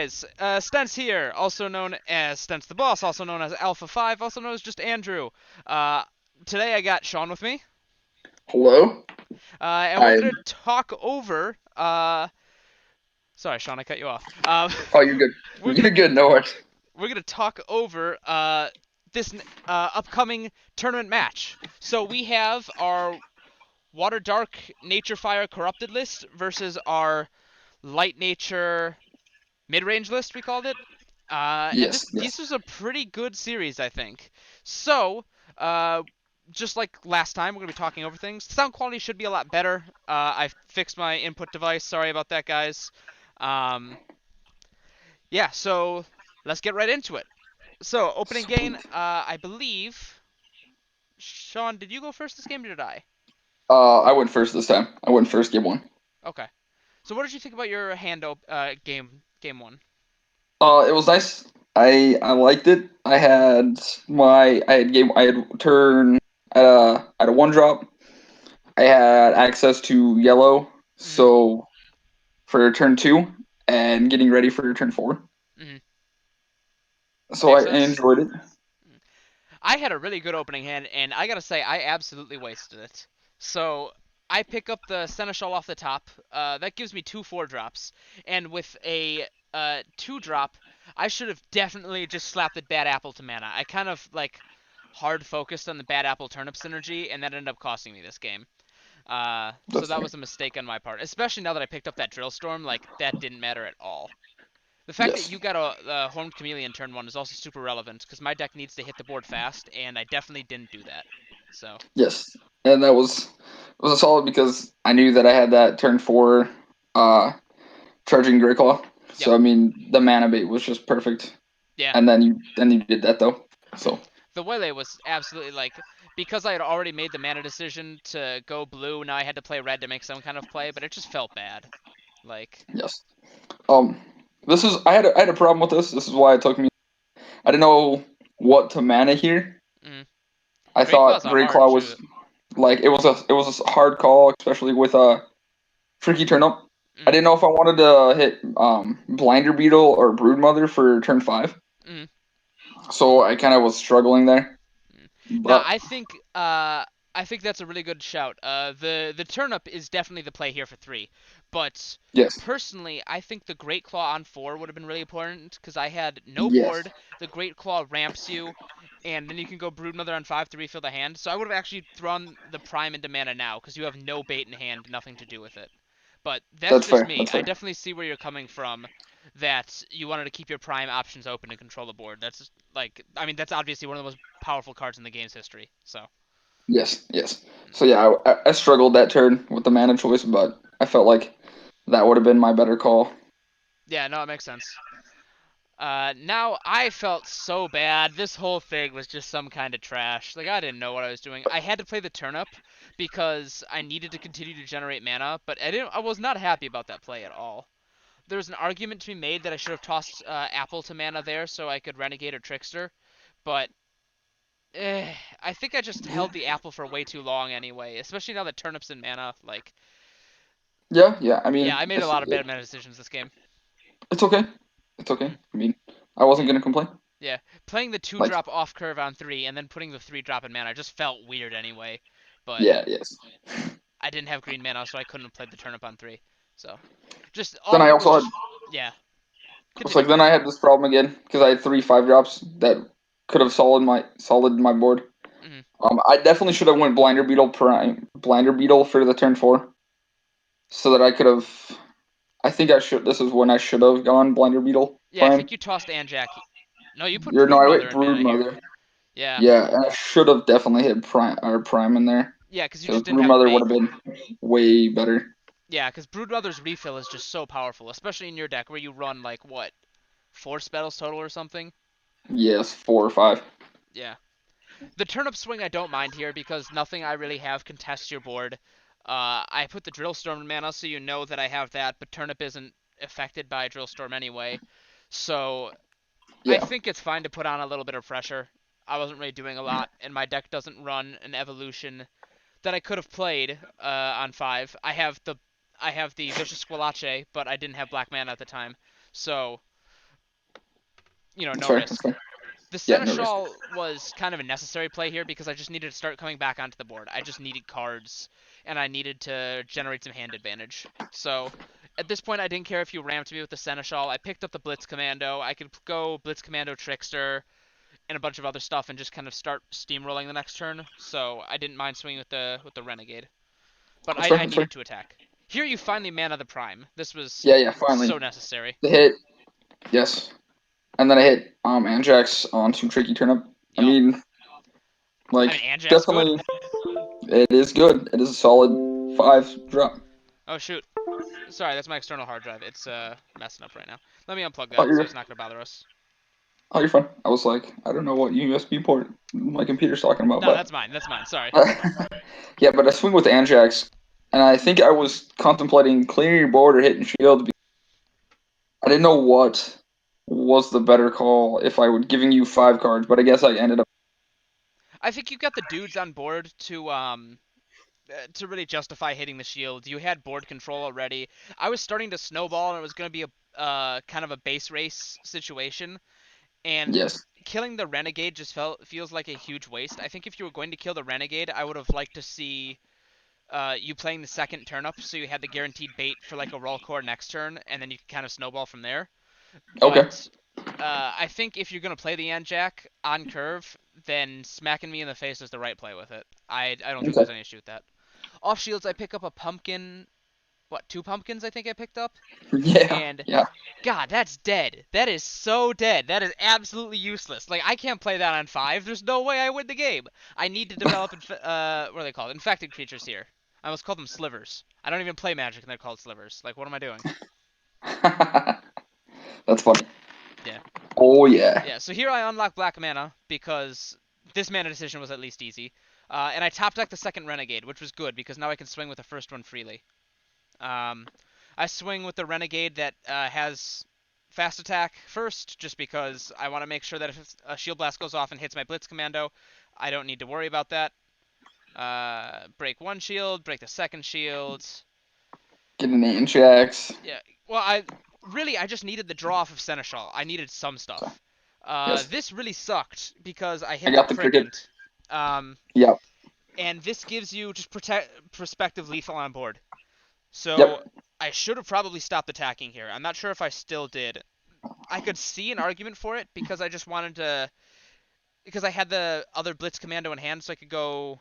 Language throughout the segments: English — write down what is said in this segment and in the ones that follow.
guys? Stents here, also known as Stents the Boss, also known as Alpha 5, also known as just Andrew. Uh, Today I got Sean with me, Hello? and we're I gonna talk over. Sorry, Sean, I cut you off. Oh, you're good. we're You're gonna good, no worries. we're gonna talk over this upcoming tournament match. So we have our Water Dark Nature Fire Corrupted list versus our Light Nature mid-range list, we called it. And Yes, this yes. was a pretty good series, I think. So, uh, just like last time, we're gonna be talking over things. Sound quality should be a lot better. I fixed my input device. Sorry about that, guys. Um, yeah, so let's get right into it. So, opening game, Sweet. I believe. Sean, did you go first this game, or did I? I went first this time. I went first game one. Okay. So, what did you think about your game one? It was nice. I liked it. I had turn at a one drop. I had access to yellow, Mm-hmm. so for turn two and getting ready for turn four. Mm-hmm. So Makes I sense. enjoyed it. I had a really good opening hand, and I gotta say, I absolutely wasted it. So I pick up the Seneschal off the top. That gives me two 4 drops, and with a 2 drop, I should have definitely just slapped the bad apple to mana. I kind of like hard focused on the bad apple turnip synergy, and that ended up costing me this game. So That's that fair. was a mistake on my part, especially now that I picked up that drill storm. Like that didn't matter at all. The fact that Yes. you got a Horned Chameleon turn 1 is also super relevant, because my deck needs to hit the board fast, and I definitely didn't do that. So, Yes. And that was a solid because I knew that I had that turn four uh charging Great Claw. yep. So I mean, the mana bait was just perfect. Yeah. And then you did that though. Mm. So The Waylay was absolutely like, because I had already made the mana decision to go blue, now I had to play red to make some kind of play, but it just felt bad. Like, yes. Um, this is I had a problem with this. This is why it took me. I didn't know what to mana here. mm. I Great Claw's thought a Great hard Claw was shoot. like it was a hard call, especially with a freaky turn up. I Mm. didn't know if I wanted to hit Blinder Beetle or Broodmother for turn five. Mm. So I kind of was struggling there. Now, But I think that's a really good shout. The turnip is definitely the play here for 3, but yes, personally, I think the Great Claw on 4 would have been really important because I had no yes, board. The Great Claw ramps you, and then you can go Broodmother on 5 to refill the hand. So I would have actually thrown the Prime into mana now because you have no bait in hand, nothing to do with it. But that's that's just fair. me. That's I fair. definitely see where you're coming from. That you wanted to keep your Prime options open to control the board. That's just, like, I mean, that's obviously one of the most powerful cards in the game's history. So, Yes, yes. So yeah, I struggled that turn with the mana choice, but I felt like that would have been my better call. yeah, no, it makes sense. Now I felt so bad. This whole thing was just some kind of trash. Like I didn't know what I was doing. I had to play the turnip because I needed to continue to generate mana, but I was not happy about that play at all. There was an argument to be made that I should have tossed Apple to mana there so I could Renegade or Trickster, but I think I just Yeah, held the Apple for way too long anyway. Especially now that turnip's in mana. Like, yeah, yeah. I yeah, mean, I made a lot of bad mana decisions this game. it's okay. It's okay. I mean, I wasn't Yeah. gonna complain. Yeah, playing the two Like, drop off curve on 3 and then putting the 3 drop in mana just felt weird anyway. But yeah, yes. I didn't have green mana, so I couldn't have played the turnip on 3. So just all Then of I it was also had just, yeah. it's Continue. like then I had this problem again because I had three five drops that could have solid my board. Hmm. I definitely should have went Blinder Beetle for the turn four, so that I could have. I think I should. This is when I should have gone Blinder Beetle Yeah, I Prime. think you tossed Anjac. No, you put You're no, I went Broodmother in Brood mana here. Mother. Yeah. Yeah, and I should have definitely hit Prime in there Yeah, because you because just didn't Brood have the Mother would bait. have been way better. Yeah, because Broodmother's refill is just so powerful, especially in your deck where you run, like, what, 4 spells total or something? Yes, four or five. Yeah. The turnip swing I don't mind here because nothing I really have contests your board. I put the Drillstorm in mana so you know that I have that, but turnip isn't affected by Drillstorm anyway. So I Yeah, think it's fine to put on a little bit of pressure. I wasn't really doing a lot, and my deck doesn't run an evolution that I could have played on 5. I have the Vicious Squalache, but I didn't have black mana at the time. So That's no fair. That's risk. fair. The Yeah, no risk. Seneschal was kind of a necessary play here because I just needed to start coming back onto the board. I just needed cards, and I needed to generate some hand advantage. So at this point, I didn't care if you ramped me with the Seneschal. I picked up the Blitz Commando. I could go Blitz Commando Trickster and a bunch of other stuff and just kind of start steamrolling the next turn. So I didn't mind swinging with the Renegade, but That's fair. I That's fair. needed to attack. Here you finally mana the Prime. This was Yeah, yeah. so Finally, necessary. the hit. Yes, and then I hit Anjax onto Tricky Turnip. I Yup. mean, I mean, like Anjak's good. definitely, it is good. It is a solid 5 drop. Oh shoot. Sorry, that's my external hard drive. It's messing up right now. Let me unplug Oh, that so you're it's not gonna bother us. oh, you're fine. I was like, I don't know what USB port my computer's talking about, No, but that's mine. That's mine. Sorry. yeah, but I swing with Anjax, and I think I was contemplating clearing your board or hitting shield. I didn't know what was the better call if I would giving you 5 cards, but I guess I ended up. I think you got the dudes on board to really justify hitting the shield. You had board control already. I was starting to snowball, and it was gonna be a kind of a base race situation. And Yes. killing the renegade just feels like a huge waste. I think if you were going to kill the renegade, I would have liked to see you playing the second turnip, so you had the guaranteed bait for like a roll core next turn, and then you could kind of snowball from there. Okay. But I think if you're gonna play the end jack on curve, then smacking me in the face is the right play with it. I don't think Okay. there's any issue with that. Off shields, I pick up a pumpkin. What, 2 pumpkins? I think I picked up, Yeah. and Yeah. God, that's dead. That is so dead. That is absolutely useless. Like I can't play that on 5. There's no way I win the game. I need to develop what are they called? Infected creatures here. I almost called them slivers. I don't even play Magic and they're called slivers. Like what am I doing? That's funny. Yeah. Oh yeah. Yeah, so here I unlock black mana because this mana decision was at least easy. And I top deck the second Renegade, which was good because now I can swing with the first one freely. Um, I swing with the Renegade that has fast attack first, just because I want to make sure that if a Shield Blast goes off and hits my Blitz Commando, I don't need to worry about that. Break one shield, break the second shield. Get an Anjax. Yeah, well, I just needed the draw off of Seneschal. I needed some So, stuff. yes. This really sucked because I I hit the got the cricket. Cricket. Um, Yep. and this gives you just prospective lethal on board. Yep. So I should have probably stopped attacking here. I'm not sure if I still did. I could see an argument for it because I just wanted to because I had the other Blitz Commando in hand, so I could go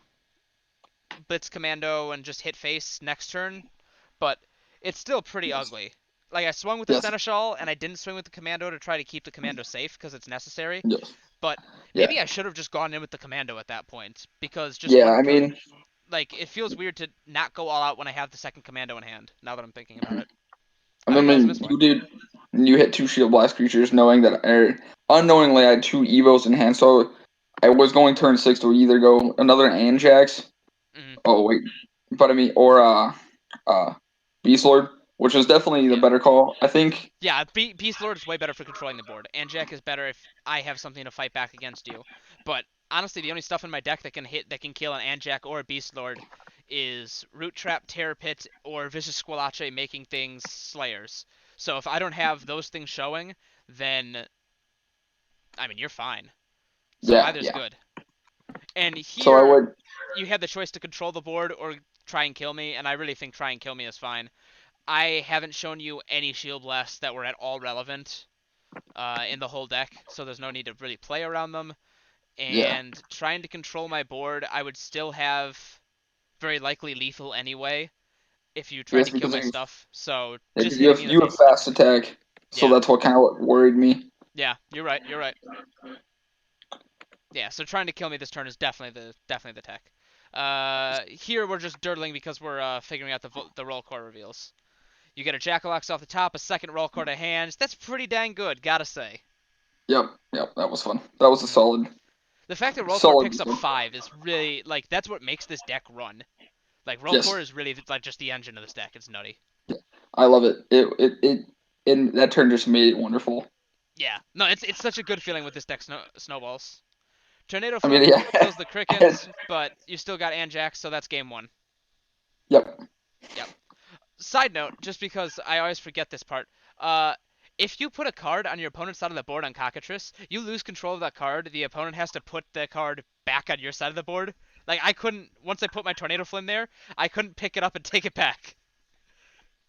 Blitz Commando and just hit face next turn. But it's still pretty Yes. ugly. Like I swung with the Yes. Seneschal and I didn't swing with the Commando to try to keep the Commando safe because it's necessary. Yes. But Yeah. maybe I should have just gone in with the Commando at that point because just Yeah. one I mean, like it feels weird to not go all out when I have the second Commando in hand. Now that I'm thinking about it, I I don't know what I was mean, missing. you did. You hit 2 shield blast creatures, knowing that, or unknowingly, I had 2 evos in hand, so I was going turn 6 to either go another Anjax. Hmm. Oh wait, but I mean, or Beast Lord, which was definitely the Yeah. better call. I think. Yeah, Beast Lord is way better for controlling the board. And Jack is better if I have something to fight back against you. But honestly, the only stuff in my deck that can kill an Anjac or a Beast Lord is Root Trap, Terror Pit, or Vicious Squalache making things Slayers. So if I don't have those things showing, then I mean you're fine. So Yeah, either's yeah. good. And So I here would. you had the choice to control the board or try and kill me, and I really think try and kill me is fine. I haven't shown you any shield blasts that were at all relevant in the whole deck, so there's no need to really play around them. Yeah. And trying to control my board, I would still have very likely lethal anyway if you tried Yes, to kill because my stuff. So yeah, just 'cause hitting me in the you have face is fast different. attack, so Yeah, that's what kind of what worried me. yeah, you're right. You're right. Yeah, so trying to kill me this turn is definitely the tech. Here we're just dirtling because we're figuring out the roll core reveals. You get a Jackalox off the top, a second roll core to hand. That's pretty dang good, gotta say. Yep, yep, that was fun. That was a Mhm. solid, The fact that roll core solid. picks up 5 is really like that's what makes this deck run. Like roll core Yes, is really like just the engine of this deck. It's nutty. I love it. And that turn just made it wonderful. Yeah, no, it's such a good feeling with this deck snowballs. Tornado I mean, Flip yeah, kills the crickets, but you still got Anjax, so that's game one. yep. Yep. Side note, just because I always forget this part, uh, if you put a card on your opponent's side of the board on Cockatrice, you lose control of that card. The opponent has to put the card back on your side of the board. Like I couldn't once I put my Tornado Flame there, I couldn't pick it up and take it back.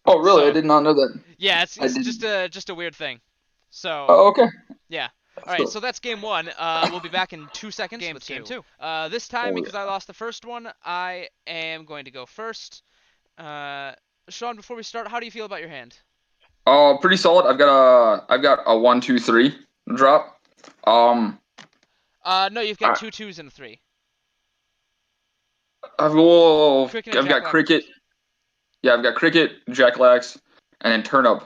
Oh, really? I So did not know that. yeah, I it's didn't. just a weird thing. So Oh, okay. yeah. All right, So, so that's game one. We'll be back in 2 seconds with game two. This time, oh because I yeah. lost the first one, I am going to go first. Uh, Sean, before we start, how do you feel about your hand? Oh, pretty solid. I've got a 1, 2, 3 drop. Um, No, you've got I, two twos and a three. Cricket and I've got Jack-O-Lantern. cricket. Yeah, I've got cricket, jacklax, and then turnip.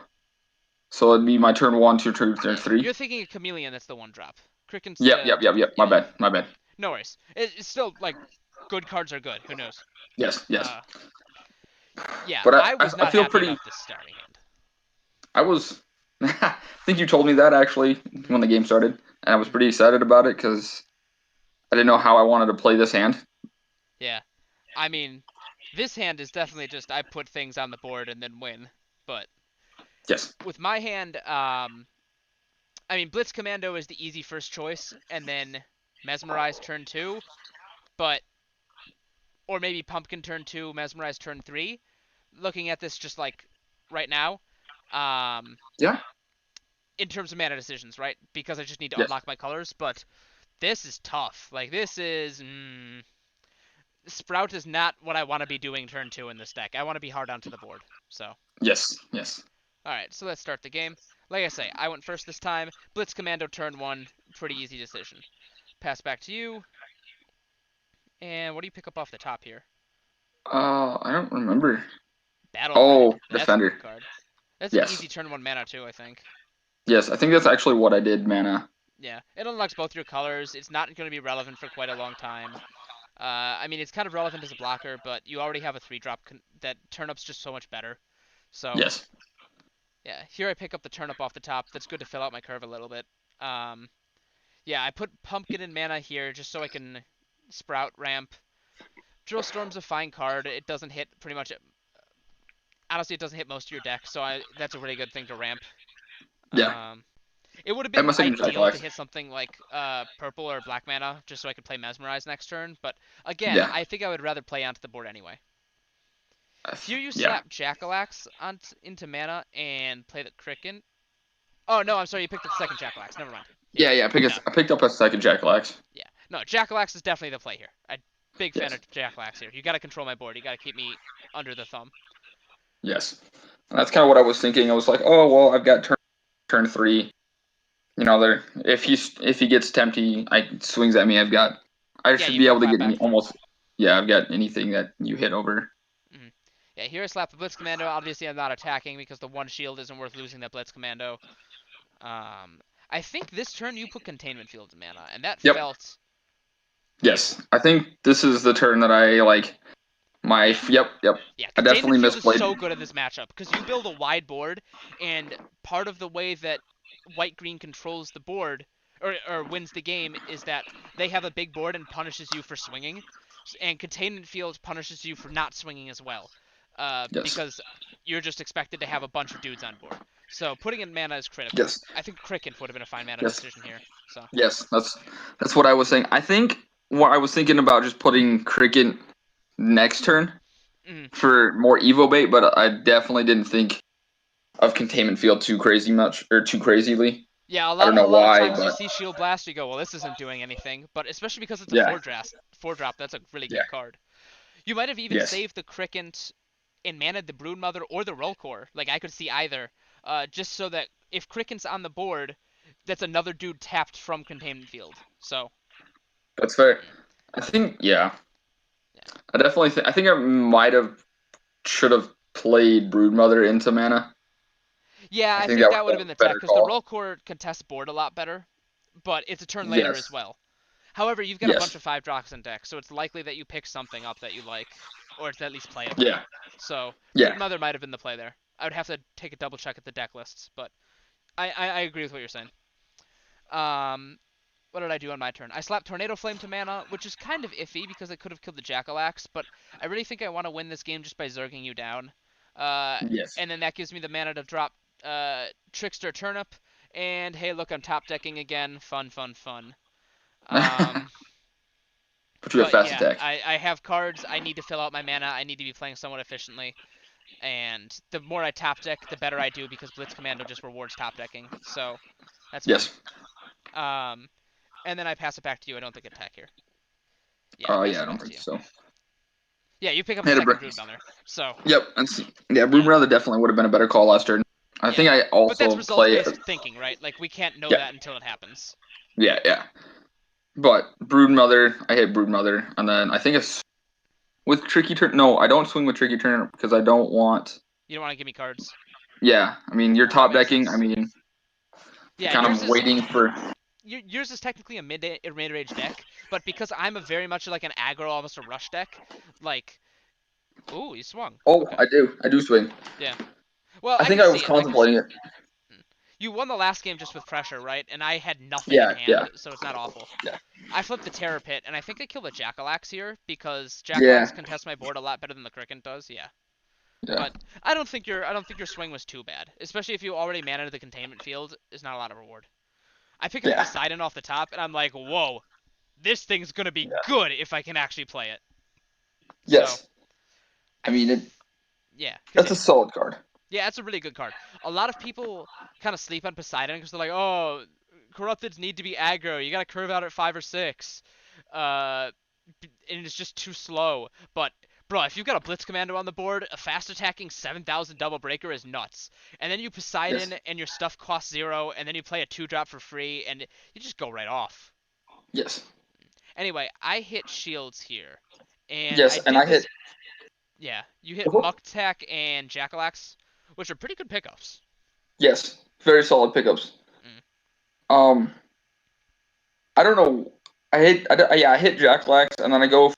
So it'd be my turn one, two, turn Yeah, three. you're thinking of Chameleon. That's the one drop. Cricken's the Yep. My yeah, yeah. bad. My bad. No worries. It's still like good cards are good. Who knows? Yes. Uh, yeah, But I I, was I not feel happy pretty. about this starting hand. I was. I think you told me that actually Hmm when the game started, and I was hmm pretty excited about it because I didn't know how I wanted to play this hand. Yeah, I mean, this hand is definitely just I put things on the board and then win. But Yes. with my hand, I mean, Blitz Commando is the easy first choice, and then Mesmerize turn two, but or maybe Pumpkin turn two, Mesmerize turn three. Looking at this just like right now, um, Yeah. in terms of mana decisions, right? Because I just need to Yes. unlock my colors, but this is tough. Like this is Sprout is not what I want to be doing turn two in this deck. I want to be hard onto the board. So, Yes. all right, so let's start the game. Like I say, I went first this time. Blitz Commando turn one, pretty easy decision. Pass back to you. And what do you pick up off the top here? I don't remember. Battle Mind. Oh, That's a defender. good card. That's an Yes. easy turn one mana too, I think. Yes. I think that's actually what I did, mana. Yeah, it unlocks both your colors. It's not going to be relevant for quite a long time. I mean, it's kind of relevant as a blocker, but you already have a three drop that turnup's just so much better. So Yes. yeah, here I pick up the turnip off the top. That's good to fill out my curve a little bit. Um, yeah, I put pumpkin and mana here just so I can sprout ramp. Drill Storm's a fine card. It doesn't hit pretty much. Honestly, it doesn't hit most of your deck, so that's a really good thing to ramp. Yeah. Um, it would have And been my second ideal to jacklax. hit something like purple or black mana just so I could play Mesmerize next turn, but again, Yeah. I think I would rather play onto the board anyway. Here you Yeah. slap Jackalax into mana and play the Kraken. Oh no, I'm sorry, you picked up the second Jackalax. Never mind. Yeah, Yeah. no, I picked up a second jacklax. yeah, no. Jackalax is definitely the play here. I'm big fan Yes. of Jackalax here. You got to control my board. You got to keep me under the thumb. Yes. And that's kind of what I was thinking. I was like, oh well, I've got turn three. There. If he gets tempty, I swings at me. I Yeah, should you be can able to clap get back. almost. Yeah, I've got anything that you hit over. Mm-hmm. Yeah, here I slap the Blitz Commando. Obviously, I'm not attacking because the one shield isn't worth losing that Blitz Commando. I think this turn you put Containment Field in mana, and that Yep. felt Yes. evil. I think this is the turn that I like. Yeah, Yep. yeah. I Containment definitely Field is misplayed. so good in this matchup because you build a wide board, and part of the way that white-green controls the board or wins the game is that they have a big board and punishes you for swinging, and Containment Field punishes you for not swinging as well, Yes. because you're just expected to have a bunch of dudes on board. So putting in mana is critical. Yes. I think Cricket would have been a fine mana Yes. decision here. So. Yes. That's what I was saying. I think what I was thinking about just putting cricket next turn Mm. for more evo bait, but I definitely didn't think of containment field too crazy much or too crazily. Yeah, I don't a know lot of why, times you but see Shield Blast, you go, well, this isn't doing anything. But especially because it's a yeah, four drop, that's a really yeah, good card. You might have even yes, saved the Cricket and maned the Broodmother or the Roll Core. Like I could see either, just so that if Cricket's on the board, that's another dude tapped from Containment Field. So, that's fair. mm, I think yeah, yeah, I definitely I think I might have should have played Broodmother into mana. yeah, I I think think that would that have would have been been the a tech better because the call. Roll Core contests board a lot better, but it's a turn later as Yes, well. However, you've got a bunch yes, of 5 drops in deck, so it's likely that you pick something up that you like, or it's at least playable. yeah, So yeah, Broodmother might have been the play there. I would have to take a double check at the deck lists, but I agree with what you're saying. Um, what did I do on my turn? I slapped Tornado Flame to mana, which is kind of iffy because I could have killed the Jackalax, but I really think I want to win this game just by zerging you down. Uh, yes, and then that gives me the mana to drop Trickster Turnip, and hey, look, I'm top decking again. Fun, fun, fun. But Um, you have but fast yeah, attack. I have cards. I need to fill out my mana. I need to be playing somewhat efficiently. And the more I top deck, the better I do because Blitz Commando just rewards top decking. So that's fun. Yes. Um, and then I pass it back to you. I don't think attack here. Yeah, I pass Yeah, it I don't back to think you. so. Yeah, you pick up I a had a second break. Brood Mother. So Yep. Yeah, Brood yeah, Mother definitely would have been a better call last turn. I think yeah. I But that's also results play. based thinking, right? Like we can't know Yeah, that until it happens. yeah. But Brood Mother, I hit Brood Mother, and then I think it's with Tricky Turn. No, I don't swing with Tricky Turn because I don't want. You don't want to give me cards. Yeah, I mean you're That top makes decking. I sense. mean you're Yeah, kind of waiting for. yours is technically a mid range deck, but because I'm a very much like an aggro, almost a rush deck, like ooh, he swung. Oh, Okay, I do swing. yeah. Well, I I think can I was see it, right? Because contemplating it. you won the last game just with pressure, right? And I had nothing in Yeah, hand, so it's not awful. yeah, I flipped the Terror Pit, and I think I killed a Jackalax here because yeah, Jackalax contests my board a lot better than the Cricket does. Yeah, yeah, but I don't think your swing was too bad, especially if you already managed the containment field. Is not a lot of reward. I pick up a yeah, Poseidon off the top, and I'm like, whoa, this thing's gonna be yeah. good if I can actually play it. So Yes, I, I mean yeah, that's a continue. solid card. Yeah, that's a really good card. A lot of people kind of sleep on Poseidon because they're like, oh, Corrupteds need to be aggro. You gotta curve out at 5 or 6. Uh, and it's just too slow. But bro, if you've got a Blitz Commando on the board, a fast attacking 7,000 double breaker is nuts. And then you Yes, Poseidon and your stuff costs 0, and then you play a 2 drop for free, and you just go right off. yes, Anyway, I hit shields here, and yes, I and did I hit. this. Yeah, you hit Uh-huh. Muktak and Jackalax, which are pretty good pickups. Yes, very solid pickups. Mm. Um, I don't know. Yeah, I hit Jack Lax, and then I go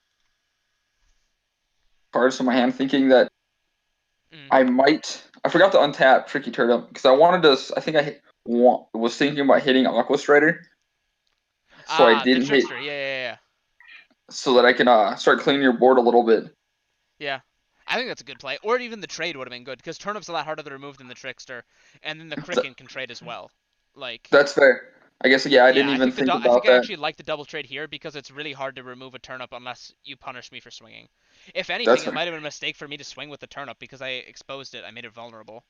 cards to my hand, thinking that Mm. I might. I forgot to untap Tricky Turnip because I wanted to. I think was thinking about hitting Aqua Strider, so I Ah, the didn't hit, trickster. Yeah. so that I can start cleaning your board a little bit. Yeah. I think that's a good play. Or even the trade would have been good because turnip's a lot harder to remove than the trickster, and then the Th- Kraken can trade as well. Like, that's fair. I guess yeah. I yeah, didn't even think I think about I that. actually like the double trade here because it's really hard to remove a turnip unless you punish me for swinging. If anything, That's it fair. might have been a mistake for me to swing with the turnip because I exposed it. I made it vulnerable,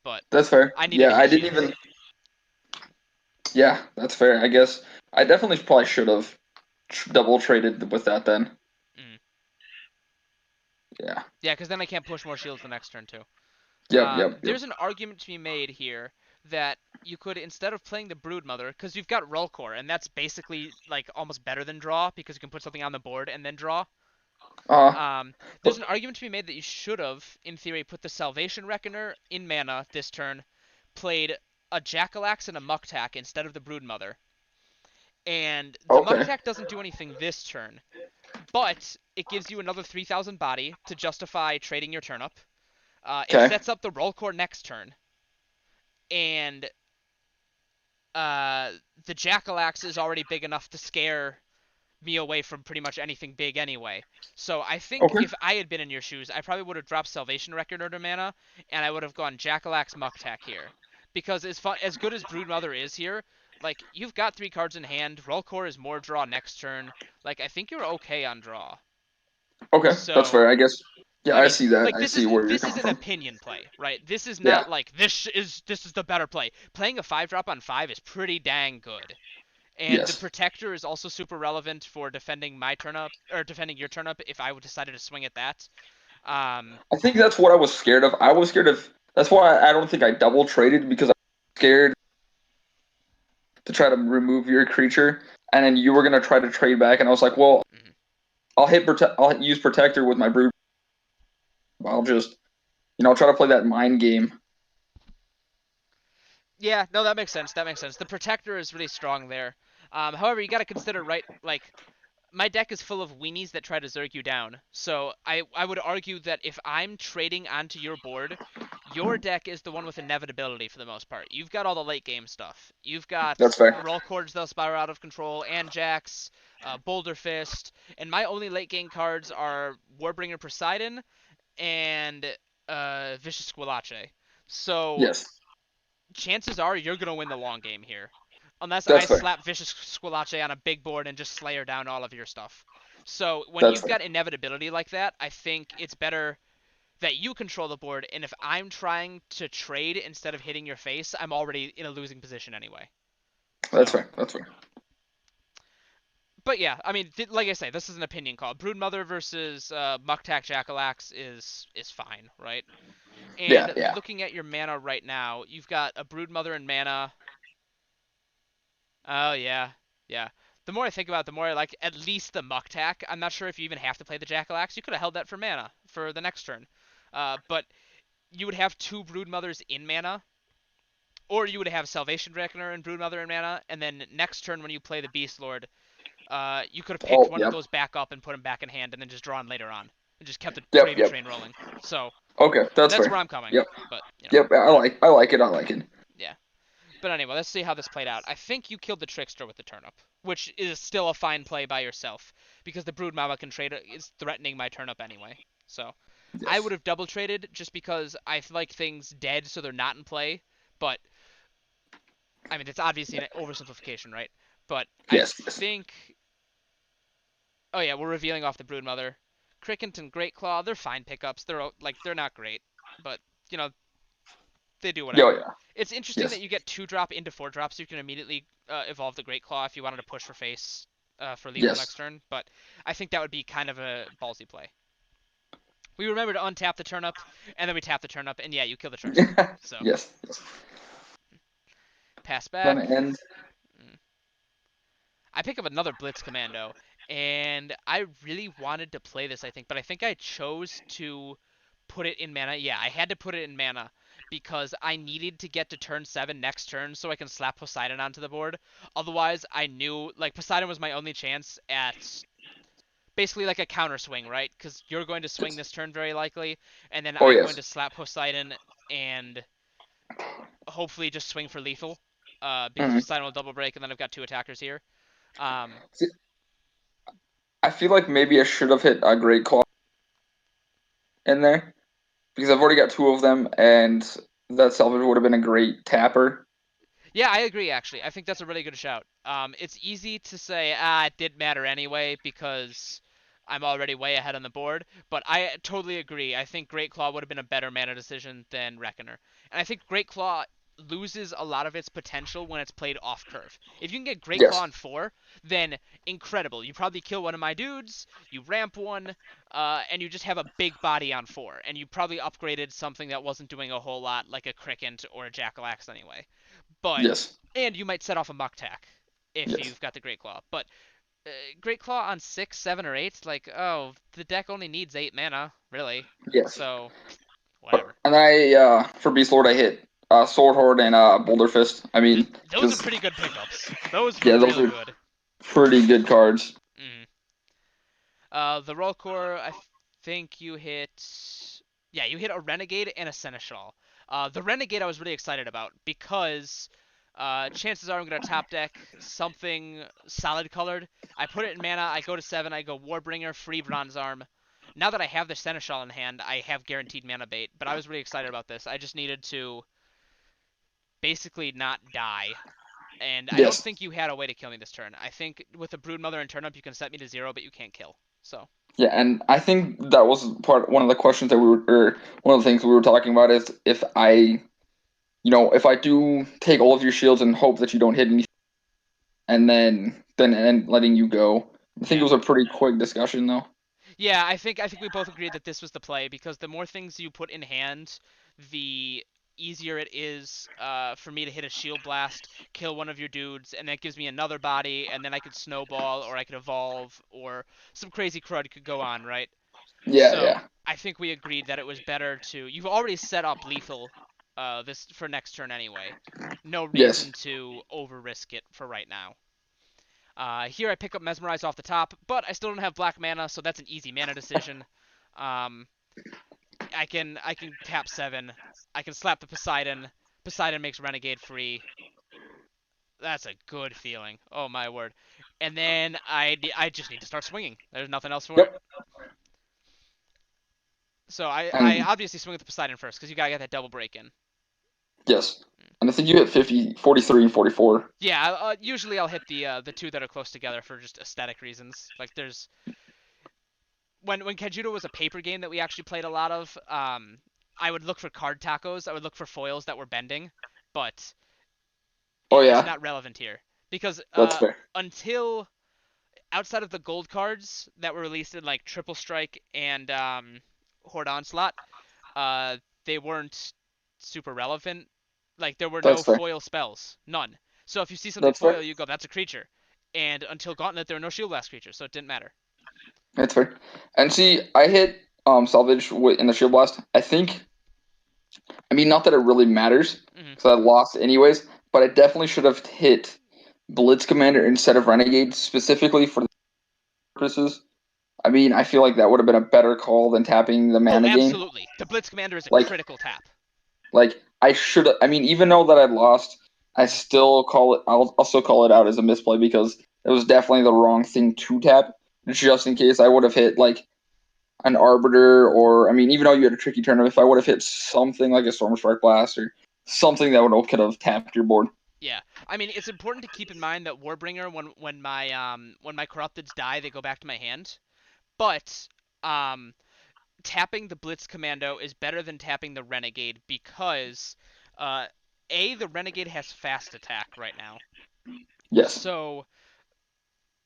but That's fair. I needed to Yeah, I hit didn't shields. even. Yeah, that's fair. I guess I definitely probably should have double traded with that then. Mm. Yeah. Yeah, because then I can't push more shields the next turn too. Yep. There's an argument to be made here that you could, instead of playing the Broodmother, because you've got Rollcore, and that's basically like almost better than draw because you can put something on the board and then draw. Uh, There's an argument to be made that you should have, in theory, put the Salvation Reckoner in mana this turn, played a Jackalax and a Muktak instead of the Broodmother. And the okay. Muktak doesn't do anything this turn, but it gives you another 3,000 body to justify trading your turnip. It Okay. sets up the Rollcore next turn, and uh, the Jackalax is already big enough to scare me away from pretty much anything big anyway. So I think Okay. if I had been in your shoes, I probably would have dropped Salvation Record to mana, and I would have gone Jackalax Muktak here. Because as good as Broodmother is here, like you've got 3 cards in hand. Rollcore is more draw next turn. Like I think you're okay on draw. Okay. That's So fair. I guess. Yeah, I I mean, see that. like I see where you're this is coming an from. opinion play, right? This is Yeah. not like this is the better play. Playing a 5 drop on 5 is pretty dang good. And the Yes. protector is also super relevant for defending my turnip or defending your turnip if I decided to swing at that. Um, I think that's what I was scared of. I was scared of. That's why I don't think I double traded because I was scared to try to remove your creature, and then you were gonna try to trade back, and I was like, well, mhm. I'll use protector with my brood. I'll just try to play that mind game. Yeah, no, that makes sense. That makes sense. The protector is really strong there. However, you got to consider, right, like my deck is full of weenies that try to zerg you down. So I would argue that if I'm trading onto your board, your deck is the one with inevitability for the most part. You've got all the late game stuff. You've got That's fair. roll cords that'll spiral out of control, and Jax, Boulder Fist, and my only late game cards are Warbringer Poseidon and Vicious Squillace. So Yes. chances are you're gonna win the long game here, unless I That's fair. slap Vicious Squillace on a big board and just slayer down all of your stuff. So when That's you've fair. got inevitability like that, I think it's better that you control the board. And if I'm trying to trade instead of hitting your face, I'm already in a losing position anyway. That's So, fair. That's fair. but yeah, I mean, like I say, this is an opinion call. Broodmother versus Muktak Jackalax is fine, right? Yeah, And yeah. looking at your mana right now, you've got a Broodmother in mana. Oh yeah, yeah. The more I think about it, the more I like at least the Muktak. I'm not sure if you even have to play the Jackalax. You could have held that for mana for the next turn. But you would have two Broodmothers in mana, or you would have Salvation Reckoner and Broodmother in mana, and then next turn when you play the Beast Lord, you could have picked Oh, one of yep. those back up and put them back in hand, and then just drawn later on, and just kept the Yep, gravy yep. train rolling. So Okay, that's that's where fair. I'm coming. Yep. But Yep. I like it. I like it. yeah. But anyway, let's see how this played out. I think you killed the Trickster with the turnip, which is still a fine play by yourself, because the Brood Mama can trade is threatening my turnip anyway. So I Yes. would have double traded just because I like things dead so they're not in play. But I mean, it's obviously an oversimplification, right? But I Yes, yes. think. Oh yeah, we're revealing off the Broodmother. Cricket and Great Claw, they're fine pickups. They're not great, but you know they do Yo, whatever. yeah. It's interesting that Yes. you get 2-drop into 4-drop, so you can immediately evolve the Great Claw if you wanted to push for face for lethal Yes. next turn. But I think that would be kind of a ballsy play. We remember to untap the turnip, and then we tap the turnip, and yeah, you kill the Trickster. So Yes. Yes. pass Then back. end. Mm. I pick up another Blitz Commando, and I really wanted to play this, I think, but I think I chose to put it in mana. Yeah, I had to put it in mana because I needed to get to turn 7 next turn so I can slap Poseidon onto the board. Otherwise, I knew, like, Poseidon was my only chance at basically like a counter swing, right? Because you're going to swing Yes. this turn very likely, and then Oh, I'm going yes. to slap Poseidon and hopefully just swing for lethal because Hmm. Poseidon will double break, and then I've got two attackers here. Um, See, I feel like maybe I should have hit a great claw in there because I've already got two of them, and that salvage would have been a great tapper. Yeah, I agree. Actually, I think that's a really good shout. It's easy to say, it didn't matter anyway because I'm already way ahead on the board. But I totally agree. I think Great Claw would have been a better mana decision than Reckoner, and I think Great Claw loses a lot of its potential when it's played off curve. If you can get Great Claw Yes. on 4, then incredible. You probably kill one of my dudes, you ramp one, and you just have a big body on 4, and you probably upgraded something that wasn't doing a whole lot, like a Cricket or a Jackalax anyway. But Yes. and you might set off a Muktak if Yes. you've got the Great Claw. But Great Claw on 6, 7, or 8, like, oh, the deck only needs 8 mana, really. Yes. So whatever. And I for Beast Lord I hit Sword Horde and Boulder Fist. I mean, Those are because pretty good pickups. Those were yeah, those really are good. pretty good cards. Mm. The roll core, I think you hit. Yeah, you hit a Renegade and a Seneschal. The Renegade I was really excited about because chances are I'm going to top deck something solid colored. I put it in mana, I go to 7, I go Warbringer, free Bronze Arm. Now that I have the Seneschal in hand, I have guaranteed mana bait, but I was really excited about this. I just needed to basically not die. And I don't Yes. think you had a way to kill me this turn. I think with a Broodmother and Turnip, you can set me to 0, but you can't kill. So. Yeah, and I think that was one of the questions that we were, or one of the things we were talking about is if if I do take all of your shields and hope that you don't hit anything, and then letting you go. I think it Yeah. was a pretty quick discussion though. Yeah, I think we both agreed that this was the play because the more things you put in hand, the easier it is for me to hit a shield blast, kill one of your dudes, and that gives me another body, and then I could snowball or I could evolve or some crazy crud could go on, right? Yeah, So yeah. I think we agreed that it was better to. You've already set up lethal this for next turn anyway. No Yes. reason to over risk it for right now. Here I pick up Mesmerize off the top, but I still don't have black mana, so that's an easy mana decision. Um, I can tap 7. I can slap the Poseidon. Poseidon makes Renegade free. That's a good feeling. Oh my word. And then I just need to start swinging. There's nothing else for it. Yep. So I And obviously swing with the Poseidon first because you gotta get that double break in. yes. And I think you hit 50, 43, and 44. Yeah, usually I'll hit the two that are close together for just aesthetic reasons. Like there's when Kaijudo was a paper game that we actually played a lot of, I would look for card tacos. I would look for foils that were bending, but Oh it's yeah, not relevant here because that's fair. until outside of the gold cards that were released in like Triple Strike and Horde Onslaught, uh, they weren't super relevant. Like there were no That's fair. foil spells, none. So if you see something That's fair. foil, you go, "That's a creature." And until Gauntlet, there were no shield blast creatures, so it didn't matter. That's fair. And see, I hit salvage in the shield blast. I mean, not that it really matters Hmm. because I lost anyways, but I definitely should have hit Blitz Commander instead of Renegade specifically for the purposes. I mean, I feel like that would have been a better call than tapping the Oh, mana gain. absolutely. The Blitz Commander is a Like, critical tap. I should. I mean, even though that I lost, I still call it. I'll still call it out as a misplay because it was definitely the wrong thing to tap. Just in case I would have hit like an Arbiter, or I mean, even though you had a tricky turn, if I would have hit something like a Stormstrike Blast or something that could have tapped your board. Yeah, I mean it's important to keep in mind that Warbringer, when my Corrupteds die, they go back to my hand. But um, tapping the Blitz Commando is better than tapping the Renegade because uh, the Renegade has fast attack right now. Yes. So,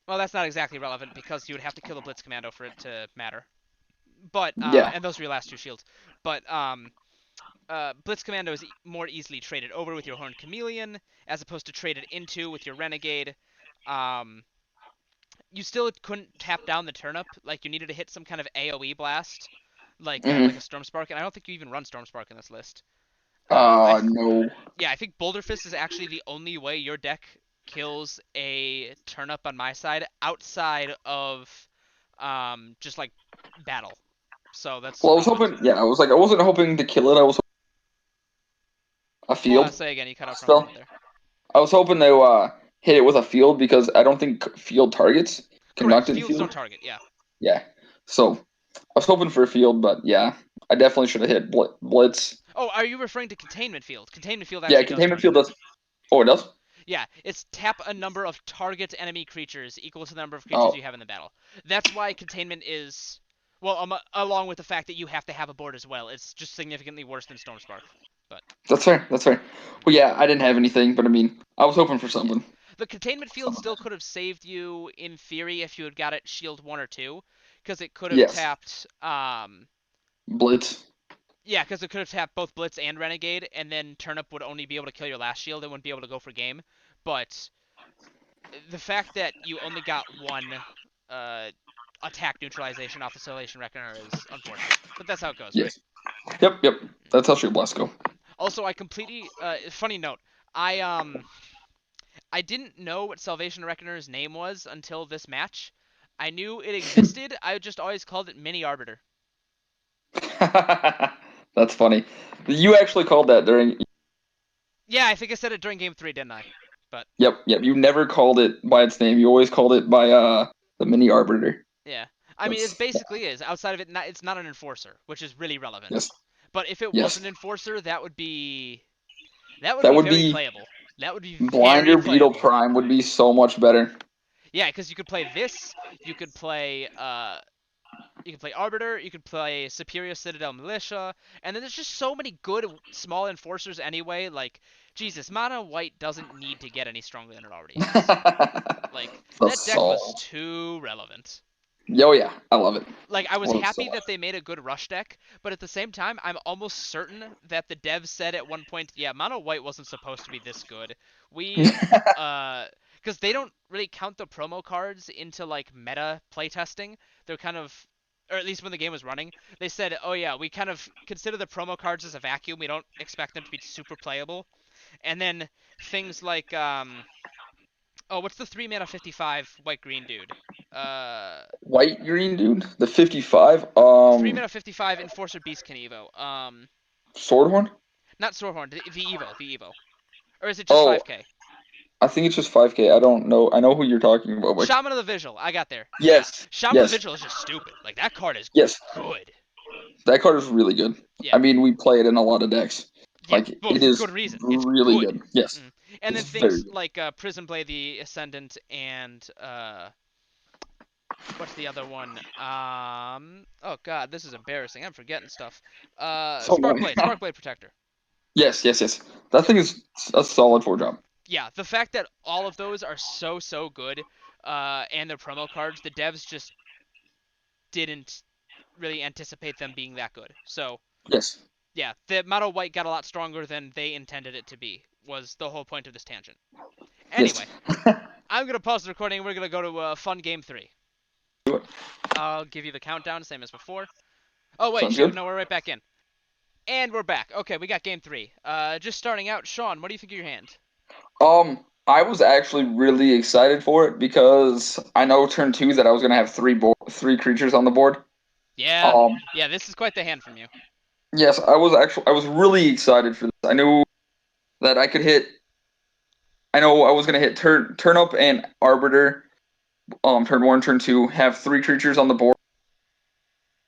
well, that's not exactly relevant because you would have to kill the Blitz Commando for it to matter. But Yeah. and those are your last two shields. But Blitz Commando is more easily traded over with your Horned Chameleon as opposed to traded into with your Renegade. Um, you still couldn't tap down the turnip. Like you needed to hit some kind of AOE blast, like a Mm-hmm. Storm Spark, and I don't think you even run Storm Spark in this list. I No. Yeah, I think Boulder Fist is actually the only way your deck kills a turnip on my side outside of just like battle. So that's Well, I was relevant. hoping. Yeah, I wasn't hoping to kill it. I was a Hold on, field say again. You cut out for a spell. moment there. I was hoping to hit it with a field because I don't think field targets Correct. conducted Fields field. don't target. Yeah. Yeah. So I was hoping for a field, but yeah, I definitely should have hit Blitz. Oh, are you referring to Containment Field? Containment Field Yeah, actually does containment target. field does. Oh, it does. Yeah, it's tap a number of target enemy creatures equal to the number of creatures Oh, you have in the battle. That's why containment is, well, along with the fact that you have to have a board as well. It's just significantly worse than Stormspark. But that's fair. That's fair. Well, yeah, I didn't have anything, but I mean, I was hoping for yeah, something. the containment field Something still like that. could have saved you in theory if you had got it shield 1 or 2, because it could have Yes, tapped Blitz. yeah, because it could have tapped both Blitz and Renegade, and then Turnip would only be able to kill your last shield and wouldn't be able to go for game. But the fact that you only got one uh, attack neutralization off the Salvation Reckoner is unfortunate, but that's how it goes, right? Yes. Yep. Yep. That's how Shield Blast go. Also, I completely funny note. I didn't know what Salvation Reckoner's name was until this match. I knew it existed. I just always called it Mini Arbiter. That's funny. You actually called that during. Yeah, I think I said it during Game 3, didn't I? But Yep. Yep. You never called it by its name. You always called it by the Mini Arbiter. yeah, I mean, it That's yeah, basically is. Outside of it, it's not an enforcer, which is really relevant. yes. But if it was Yes. an enforcer, that would That be would very be playable. That would be very Blinder Beetle playable. Prime would be so much better. Yeah, because you could play this. You could play Arbiter. You could play Superior Citadel Militia, and then there's just so many good small enforcers anyway. Like Jesus, Mono White doesn't need to get any stronger than it already is. Like The that deck was Salt. too relevant. Yo, yeah, I love it. Like I was Love it so happy that they made a good rush deck, but at the same time, I'm almost certain that the devs said at one point, yeah, Mono White wasn't supposed to be this good. We much. because they don't really count the promo cards into like meta playtesting. They're kind of, or at least when the game was running, they said, oh yeah, we kind of consider the promo cards as a vacuum. We don't expect them to be super playable. And then things like oh, what's the 3 mana 55 white green dude? Uh, White green dude, the 55. 3 mana 55 Enforcer Beast Evo. Swordhorn. Not Swordhorn, the Evo. Or is it just Oh, 5k? I think it's just 5K. I don't know. I know who you're talking about. But Shaman of the Vigil. I got there. Yeah. yes, Shaman of the yes, Vigil is just stupid. Like, that card is yes. good. That card is really good. Yeah. I mean, we play it in a lot of decks. Yeah, Like well, it for is good reason. It's really good. good. Yes, Mm. And it's then very things good. like Prison Blade, the Ascendant, and what's the other one? Oh God, this is embarrassing. I'm forgetting stuff. So Spark Blade Protector. yes, yes, yes. That Yep. thing is a solid 4 job. Yeah, the fact that all of those are so good, and their promo cards, the devs just didn't really anticipate them being that good. So Yes, yeah, the Mono White got a lot stronger than they intended it to be. Was the whole point of this tangent. yes. Anyway, I'm gonna pause the recording. And we're gonna go to fun game 3. Do it. I'll give you the countdown, same as before. Oh wait, Sounds shoot, good. no, we're right back in. And we're back. Okay, we got game 3. Just starting out, Sean, what do you think of your hand? I was actually really excited for it because I know turn 2 that I was gonna have three creatures on the board. Yeah, Um, yeah, this is quite the hand from you. yes, I was really excited for this. I knew that I could hit. I know I was gonna hit turn up and arbiter. Turn 1, turn 2, have three creatures on the board.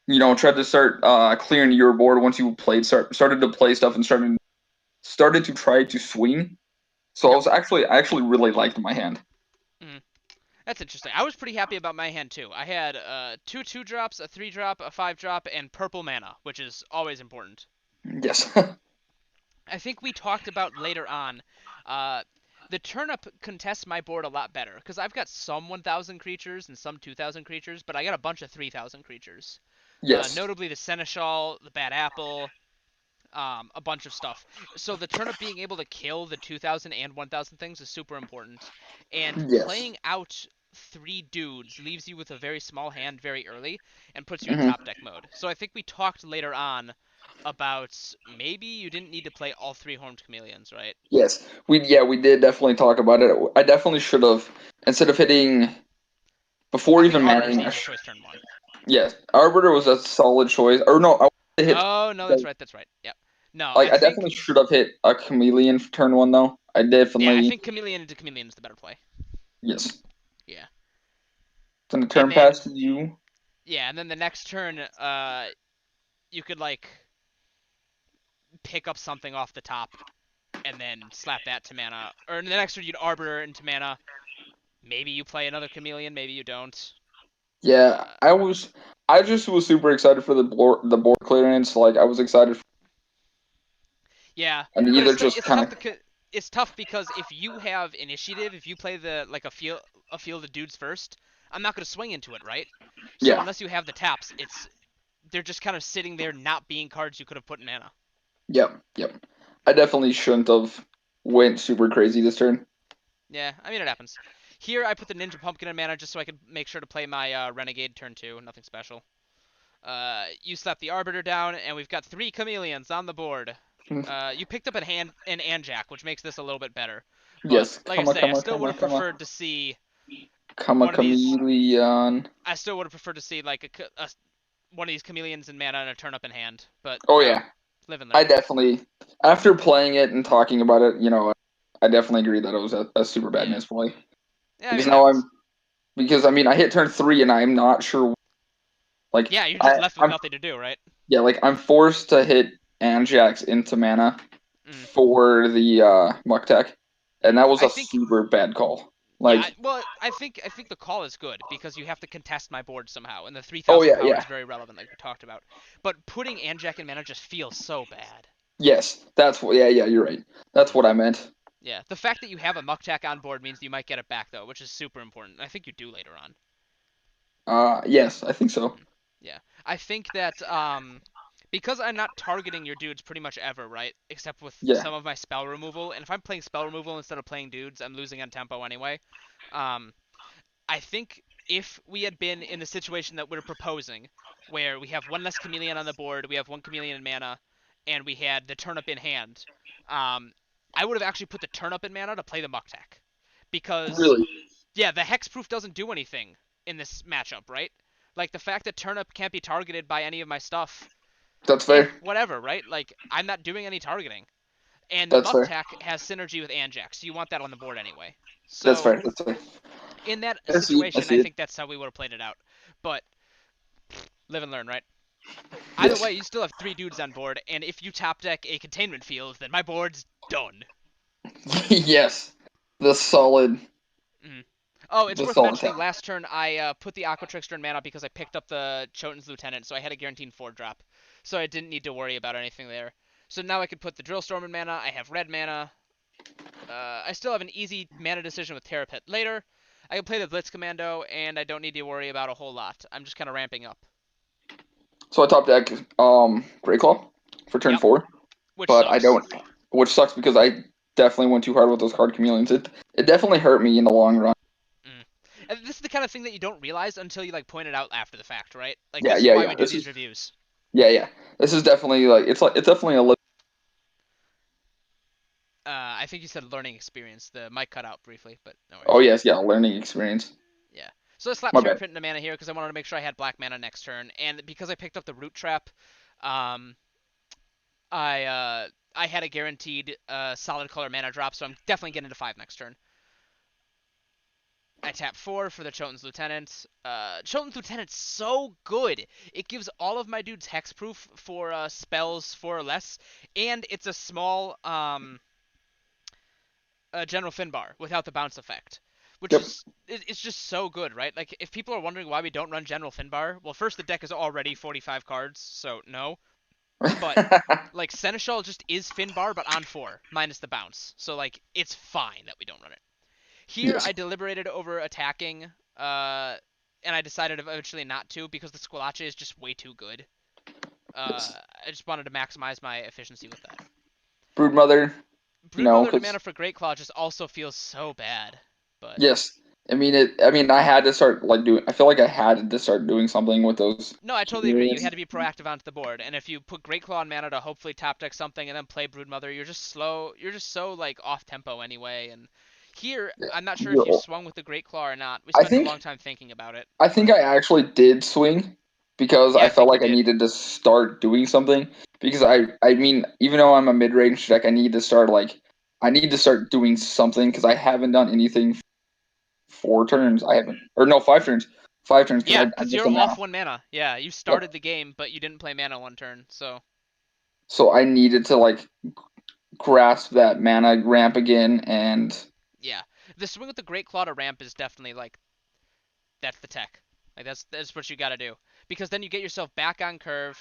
Try to start clearing your board once you started to play stuff and started to try to swing. So Yep. I actually really liked my hand. Mm, that's interesting. I was pretty happy about my hand too. I had two 2-drops, a 3-drop, a 5-drop, and purple mana, which is always important. Yes. I think we talked about later on. Uh, the turnip contests my board a lot better because I've got some 1,000 creatures and some 2,000 creatures, but I got a bunch of 3,000 creatures. Yes. Notably the Seneschal, the Bad Apple, a bunch of stuff. So the turnip being able to kill the 2,000 and 1,000 things is super important. And Yes. playing out 3 dudes leaves you with a very small hand very early and puts you in Hmm. top deck mode. So I think we talked later on about maybe you didn't need to play all 3 horned chameleons, right? Yes. We did definitely talk about it. I definitely should have instead of hitting I before think even Arbiter's manning. the easy choice turn 1. Yes, arbiter was a solid choice. Or no, I wanted to hit. Oh, no, that's right, that's right. Yep. No, Like I I definitely think, should have hit a chameleon for turn 1 though. I yeah, I definitely think Chameleon into Chameleon is the better play. yes. Yeah. Then the And turn pass then, to you. yeah, and then the next turn, you could, like, pick up something off the top and then slap that to mana. Or in the next turn, you'd Arbiter into mana. Maybe you play another Chameleon, maybe you don't. Yeah, Uh, I just was super excited for the board clearance. Like I was excited, yeah, and but either just it's kind tough of to it's tough because if you have initiative, if you play the like a field of dudes first, I'm not gonna swing into it, right? So yeah, unless you have the taps, they're just kind of sitting there, not being cards you could have put in mana. yep, yep. I definitely shouldn't have went super crazy this turn. Yeah, I mean it happens. Here I put the Ninja Pumpkin in mana just so I could make sure to play my Renegade turn 2. Nothing special. You slap the Arbiter down, and we've got 3 chameleons on the board. You picked up an Anjak, which makes this a little bit better. But Yes, like I say, I still would have preferred to see one of these. chameleon. I still would have preferred to see like one of these chameleons in mana and a turn up in hand. But Oh well, yeah, live and I learn. definitely after playing it and talking about it, I definitely agree that it was a super bad Yeah, misplay yeah. I because mean it now happens. I hit turn 3 and I'm not sure like Yeah, you're just left with I'm nothing to do, right? yeah like I'm forced to hit Anjax into mana Mm. for the Muktak, and that was I a think super bad call. Yeah, Like, well, I think the call is good because you have to contest my board somehow, and the oh 3,000 yeah, power yeah, is very relevant, like we talked about. But putting Anjak in mana just feels so bad. yes, that's what. Yeah, yeah, you're right. That's Mm. what I meant. Yeah, the fact that you have a Muktak on board means you might get it back though, which is super important. I think you do later on. Yes, I think so. Mm. Yeah, I think that because I'm not targeting your dudes pretty much ever, right? Except with Yeah, some of my spell removal, and if I'm playing spell removal instead of playing dudes, I'm losing on tempo anyway. Um, I think if we had been in the situation that we're proposing, where we have one less chameleon on the board, we have one chameleon in mana, and we had the turnip in hand, um, I would have actually put the turnip in mana to play the Muktak. Because, really, yeah, the hexproof doesn't do anything in this matchup, right? Like, the fact that turnip can't be targeted by any of my stuff, that's fair. whatever, right? Like, I'm not doing any targeting. And the That's fair. Muktak has synergy with Anjax, so you want that on the board anyway. That's So, fair. That's fair. in that I see it. I situation, I see it. think that's how we would have played it out. But live and learn, right? Either Yes. way, you still have 3 dudes on board, and if you top deck a containment field, then my board's done. Yes. The solid, Mm. Oh, it's the worth solid mentioning. town. Last turn, I put the Aqua Trickster in mana because I picked up the Choten's Lieutenant, so I had a guaranteed 4 drop. So I didn't need to worry about anything there. So now I could put the Drillstorm in mana. I have red mana. I still have an easy mana decision with Terra Pit later. I can play the Blitz Commando, and I don't need to worry about a whole lot. I'm just kind of ramping up. So I top deck Great Claw for turn Yep, 4, which but I sucks. don't, which sucks because I definitely went too hard with those card chameleons. It definitely hurt me in the long run. Mm. And this is the kind of thing that you don't realize until you like point it out after the fact, right? Like Yeah, this is yeah, why yeah. we do these reviews. Yeah. This is definitely it's definitely a I think you said learning experience. The mic cut out briefly, but no oh worries. yes, yeah, learning experience. Yeah. So I slapped My bad. Terrapin into mana here because I wanted to make sure I had black mana next turn, and because I picked up the Root Trap, um, I had a guaranteed solid color mana drop, so I'm definitely getting to 5 next turn. I tap 4 for the Choten's Lieutenant. Choten's Lieutenant's so good. It gives all of my dudes hexproof for spells 4 or less, and it's a small General Finbar without the bounce effect, which Yep. is it's just so good, right? Like if people are wondering why we don't run General Finbar, well, first the deck is already 45 cards, so no. But like Seneschal just is Finbar, but on 4 minus the bounce, so like it's fine that we don't run it. Here Yes. I deliberated over attacking, and I decided eventually not to because the Squalache is just way too good. Yes. I just wanted to maximize my efficiency with that. Broodmother, Broodmother to because mana for Great Claw just also feels so bad, but yes. I mean, I had to start like doing. I feel like I had to start doing something with those no, I totally agree. You chameleons. had to be proactive onto the board, and if you put Great Claw on mana to hopefully top deck something and then play Broodmother, you're just slow. You're just so like off tempo anyway. And here, Yeah. I'm not sure if you You're, swung with the Great Claw or not. We I spent a think long time thinking about it, I think but I actually did swing because yeah, I I felt think you like I did. needed to start doing something. Because I mean, even though I'm a mid range deck, I need to start doing something because I haven't done anything 4 turns. I haven't, or no, 5 turns. 5 turns because Yeah, I because missed you're them off now. 1 mana. Yeah, you Yep. started the game, but you didn't play mana 1 turn. So So I needed to like grasp that mana ramp again, and yeah, the swing with the Great Claw to ramp is definitely like that's the tech. Like that's what you got to do because then you get yourself back on curve.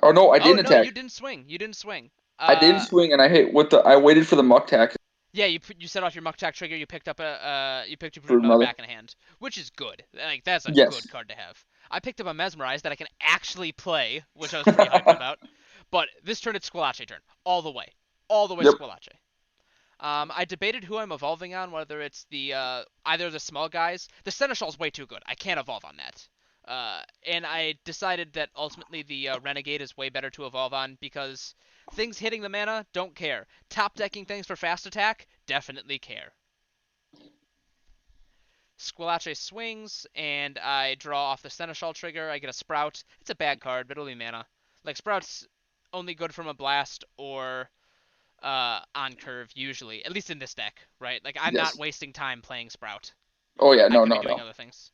oh no, I Oh didn't no, attack. you didn't swing. You didn't swing. I didn't swing, and I hit with the. I waited for the muck tack Yeah, you set off your Muck trigger. You picked up you picked your brood Broodmother mother. back in hand, which is good. Like that's a good Yes. card to have. I picked up a Mesmerize that I can actually play, which I was pretty hyped about. But this turn it's Squalache turn, all the way Yep. Squalache. I debated who I'm evolving on, whether it's the either the small guys. The Seneschal's way too good. I can't evolve on that. And I decided that ultimately the Renegade is way better to evolve on because things hitting the mana don't care. Top decking things for fast attack definitely care. Squalache swings, and I draw off the Seneschal trigger. I get a Sprout. It's a bad card, but it'll be mana. Like Sprout's only good from a blast or on curve usually, at least in this deck, right? Like I'm not Yes. wasting time playing Sprout. Oh yeah. I No. could be No. doing No. other things.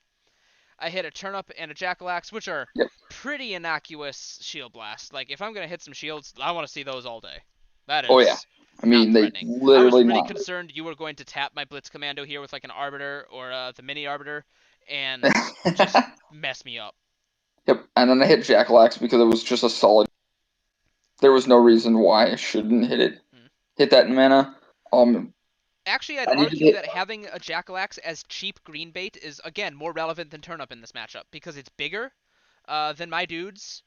I hit a Turnip and a Jackalaxe, which are Yep. pretty innocuous shield blast. Like if I'm gonna hit some shields, I want to see those all day. That Oh yeah. is I not mean, they threatening. I was literally really not. concerned you were going to tap my Blitz Commando here with like an Arbiter or the Mini Arbiter and just mess me up. Yep. And then I hit Jackalax because it was just a solid. There was no reason why I shouldn't hit it. Hmm. Hit that in mana. Um, Actually, I'd I needed to argue hit. that having a Jackalaxe as cheap green bait is again more relevant than Turnip in this matchup because it's bigger than my dudes,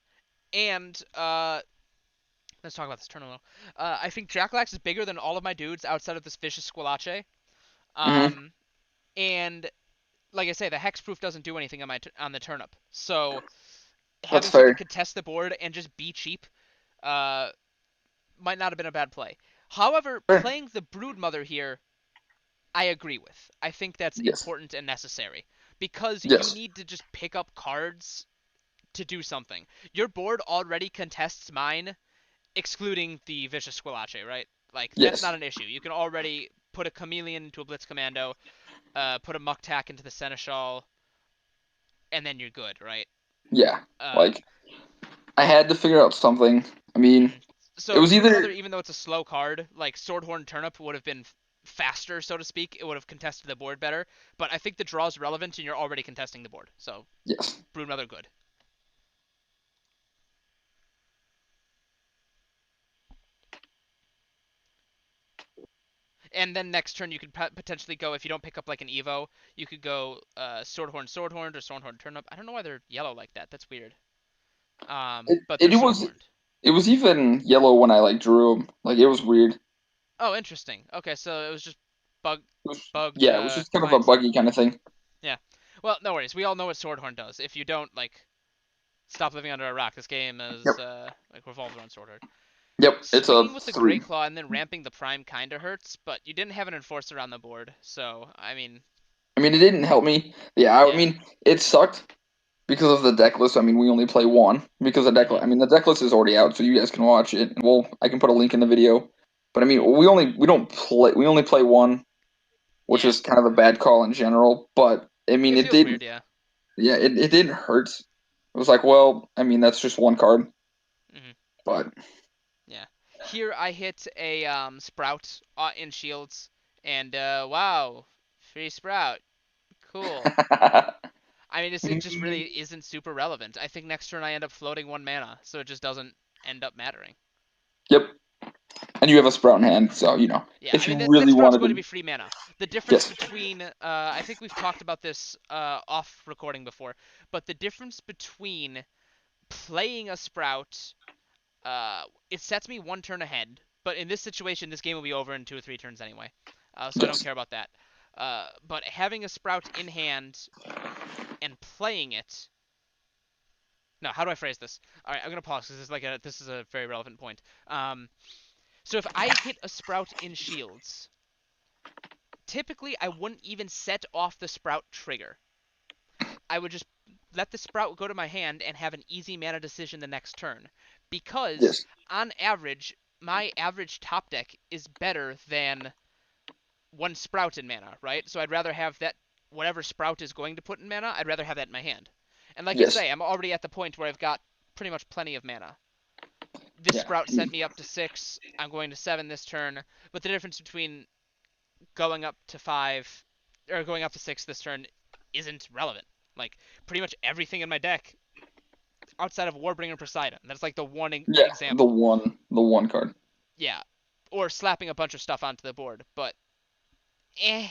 and let's talk about this Turnip a little. I think Jackalaxe is bigger than all of my dudes outside of this vicious Squalache. Hmm. Um, and like I say, the hexproof doesn't do anything on on the Turnip, so That's having something fair. contest the board and just be cheap uh, might not have been a bad play. However, Fair. playing the Broodmother here I agree with. I think that's Yes. important and necessary because you Yes. need to just pick up cards to do something. Your board already contests mine, excluding the Vicious Squillace, right? Like, that's Yes. not an issue. You can already put a Chameleon into a Blitz Commando, put a Muck Tack into the Seneschal, and then you're good, right? Yeah. Uh, Like. I had to figure out something. I mean, Mm. it So was Brood Mother, either even though it's a slow card, like Swordhorn Turnip would have been faster, so to speak. It would have contested the board better. But I think the draw is relevant, and you're already contesting the board. So yes. Brood Mother, good. And then next turn you could potentially go, if you don't pick up like an Evo, you could go Swordhorn Swordhorned or Swordhorn Turnip. I don't know why they're yellow like that. That's weird. It, But they're it was Swordhorned. it was even yellow when I like drew him. Like it was weird. It Oh, interesting. Okay, so it was just bug, was, bug yeah, it was just kind of a client side. buggy kind of thing. Yeah. Well, no worries. We all know what Swordhorn does. If you don't, like, stop living under a rock. This game Yep. is like revolves around Swordhorn. Yep. It's a Swinging with the Great 3. Claw and then ramping the Prime kinda hurts, but you didn't have an Enforcer on the board, so I mean, I mean, it didn't help me. Yeah, I yeah. mean, it sucked because of the deck list. I mean, we only play one because the deck. Hmm. I mean, the deck list is already out, so you guys can watch it. Well, I can put a link in the video. But I Hmm. mean, we only play one, which Yeah. is kind of a bad call in general. But I mean, It it feels did. weird, yeah. Yeah, it didn't hurt. It was like, well, I mean, that's just one card, Hmm. but Yeah. Here I hit a Sprout in Shields, and wow, free Sprout, cool. I mean, it just really isn't super relevant. I think next turn I end up floating 1 mana, so it just doesn't end up mattering. yep. And you have a sprout in hand, so Yeah, if I mean you that really Sprout's wanted going to to, be free mana. The difference yes, between I think we've talked about this off recording before, but the difference between playing a Sprout, it sets me 1 turn ahead. But in this situation, this game will be over in 2 or 3 turns anyway, so I don't yes, care about that. But having a Sprout in hand and playing it. No, how do I phrase this? All right, I'm gonna pause because this is a very relevant point. So if I hit a Sprout in Shields, typically I wouldn't even set off the Sprout trigger. I would just let the Sprout go to my hand and have an easy mana decision the next turn. Because, yes, on average, my average top deck is better than 1 Sprout in mana, right? So I'd rather have that, whatever Sprout is going to put in mana, I'd rather have that in my hand. And like I yes, say, I'm already at the point where I've got pretty much plenty of mana. This yeah, Sprout sent me up to 6. I'm going to 7 this turn. But the difference between going up to 5 or going up to 6 this turn isn't relevant. Like pretty much everything in my deck outside of Warbringer Poseidon. That's like the one yeah. example. The one card. Yeah, or slapping a bunch of stuff onto the board. But eh,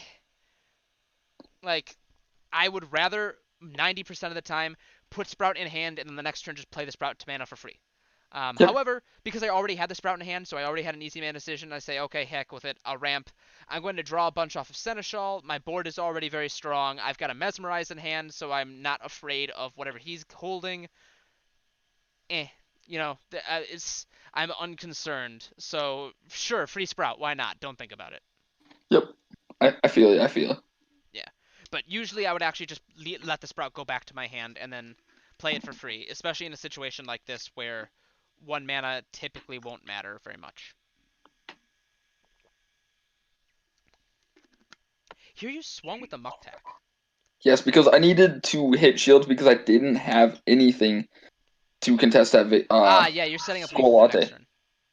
like I would rather 90% of the time put Sprout in hand and then the next turn just play the Sprout to mana for free. Yep, However, because I already had the Sprout in hand, so I already had an easy man decision, I say, okay, heck with it. I'll ramp. I'm going to draw a bunch off of Seneschal. My board is already very strong. I've got a Mesmerize in hand, so I'm not afraid of whatever he's holding. Eh, it's I'm unconcerned. So sure, free Sprout. Why not? Don't think about it. yep. I feel you. I feel you. Yeah, but usually I would actually just let the Sprout go back to my hand and then play it for free, especially in a situation like this where 1 mana typically won't matter very much. Here you swung with the Mucktack. Yes, because I needed to hit shields because I didn't have anything to contest that Ah, yeah, you're setting up skull lethal for next latte. turn.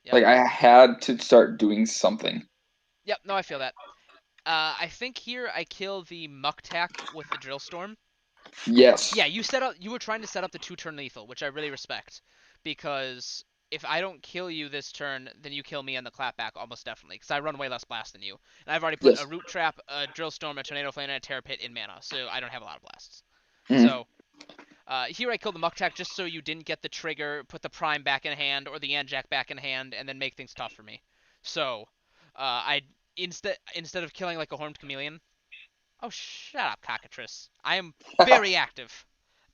Yep. Like I had to start doing something. Yep, no, I feel that. I think here I kill the Mucktack with the Drill Storm. Yes, Yeah, you were trying to set up the 2 turn lethal, which I really respect. Because if I don't kill you this turn, then you kill me on the clapback almost definitely. Because I run way less blast than you. And I've already put a yes. Root Trap, a Drill Storm, a Tornado Flame, and a Terror Pit in mana, so I don't have a lot of blasts. Mhm. So here I killed the Mucktack just so you didn't get the trigger, put the Prime back in hand, or the Anjack back in hand, and then make things tough for me. So I instead of killing like a Horned Chameleon. Oh, shut up, cockatrice. I am very active.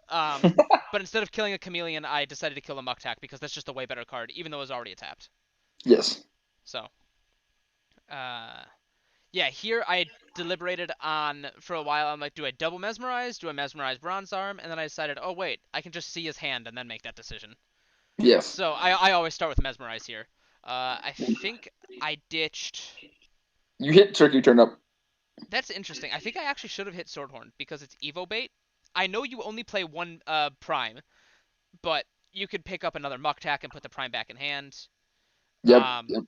Um, but instead of killing a chameleon, I decided to kill a Mucktack because that's just a way better card, even though it was already tapped. Yes. So, uh, yeah, here I deliberated on for a while. I'm like, do I double mesmerize? Do I mesmerize Bronze Arm? And then I decided, oh wait, I can just see his hand and then make that decision. Yes. So I always start with mesmerize here. I think I ditched. You hit turkey turn up. That's interesting. I think I actually should have hit Swordhorn because it's Evo bait. I know you only play one Prime, but you could pick up another Muck Tack and put the Prime back in hand. Yep. Um, Yep.